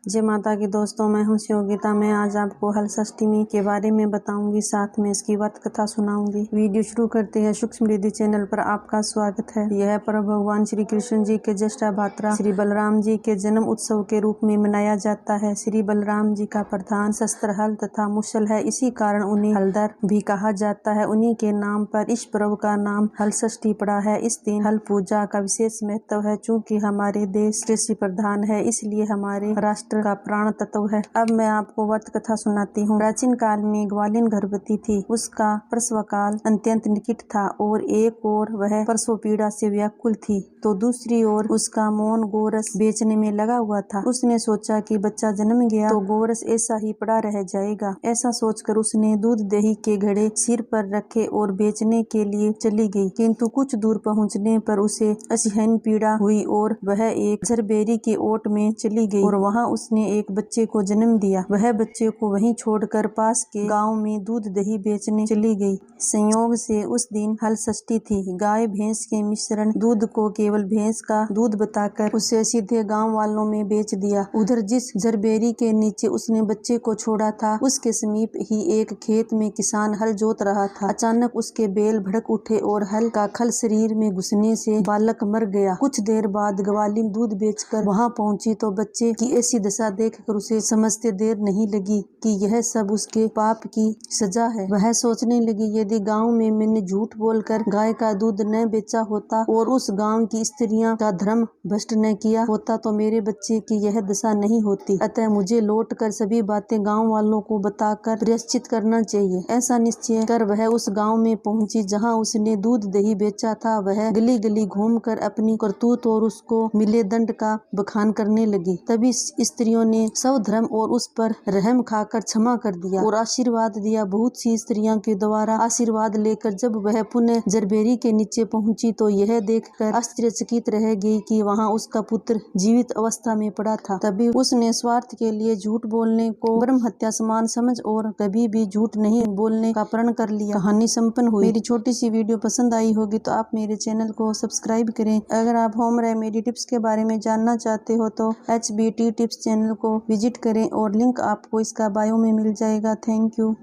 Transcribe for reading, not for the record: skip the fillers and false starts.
जय माता की दोस्तों, मैं हूं योगिता। मैं आज आपको हलषष्टमी के बारे में बताऊंगी, साथ में इसकी व्रत कथा सुनाऊंगी। वीडियो शुरू करते हैं। सुख समृद्धि चैनल पर आपका स्वागत है। यह पर्व भगवान श्री कृष्ण जी के ज्येष्ठा भात्रा श्री बलराम जी के जन्म उत्सव के रूप में मनाया जाता है। श्री बलराम जी का प्रधान शस्त्र हल तथा मुसल है, इसी कारण उन्हें हलधर भी कहा जाता है। उन्हीं के नाम पर इस पर्व का नाम हलषष्ठी पड़ा है। इस दिन हल पूजा का विशेष महत्व है। चूँकि हमारे देश कृषि प्रधान है, इसलिए हमारे राष्ट्र का प्राण तत्व है। अब मैं आपको व्रत कथा सुनाती हूँ। प्राचीन काल में ग्वालिन गर्भवती थी। उसका प्रसव काल अत्यंत निकट था और एक ओर वह प्रसव पीड़ा से व्याकुल थी, तो दूसरी ओर उसका मौन गोरस बेचने में लगा हुआ था। उसने सोचा कि बच्चा जन्म गया तो गोरस ऐसा ही पड़ा रह जाएगा। ऐसा सोचकर उसने दूध दही के घड़े सिर पर रखे और बेचने के लिए चली गई। किंतु कुछ दूर पहुँचने पर उसे असहनीय पीड़ा हुई और वह एक झरबेरी के ओट में चली गई और वहाँ उसने एक बच्चे को जन्म दिया। वह बच्चे को वहीं छोड़कर पास के गांव में दूध दही बेचने चली गई। संयोग से उस दिन हलषष्ठी थी। गाय भैंस के मिश्रण दूध को केवल भैंस का दूध बताकर उसे सीधे गांव वालों में बेच दिया। उधर जिस झरबेरी के नीचे उसने बच्चे को छोड़ा था, उसके समीप ही एक खेत में किसान हल जोत रहा था। अचानक उसके बैल भड़क उठे और हल का खल शरीर में घुसने से बालक मर गया। कुछ देर बाद ग्वालिन दूध बेचकर वहां पहुंची तो बच्चे की ऐसी दशा देखकर उसे समझते देर नहीं लगी कि यह सब उसके पाप की सजा है। वह सोचने लगी, यदि गांव में मैंने झूठ बोलकर गाय का दूध न बेचा होता और उस गांव की स्त्रियां का धर्म भ्रष्ट न किया होता तो मेरे बच्चे की यह दशा नहीं होती। अतः मुझे लौटकर सभी बातें गांव वालों को बताकर प्रायश्चित करना चाहिए। ऐसा निश्चय कर वह उस गांव में पहुंची जहां उसने दूध दही बेचा था। वह गली गली घूमकर अपनी करतूत और उसको मिले दंड का बखान करने लगी। तभी स्त्रियों ने सब धर्म और उस पर रहम खाकर क्षमा कर दिया और आशीर्वाद दिया। बहुत सी स्त्रियों के द्वारा आशीर्वाद लेकर जब वह पुनः झरबेरी के नीचे पहुंची तो यह देखकर आश्चर्यचकित रह गई कि वहां उसका पुत्र जीवित अवस्था में पड़ा था। तभी उसने स्वार्थ के लिए झूठ बोलने को ब्रह्म हत्या समान समझ और कभी भी झूठ नहीं बोलने का प्रण कर लिया। कहानी संपन्न हुई। मेरी छोटी सी वीडियो पसंद आई होगी तो आप मेरे चैनल को सब्सक्राइब करें। अगर आप होम रेमेडी टिप्स के बारे में जानना चाहते हो तो HBT टिप्स चैनल को विजिट करें और लिंक आपको इसका बायो में मिल जाएगा। Thank you.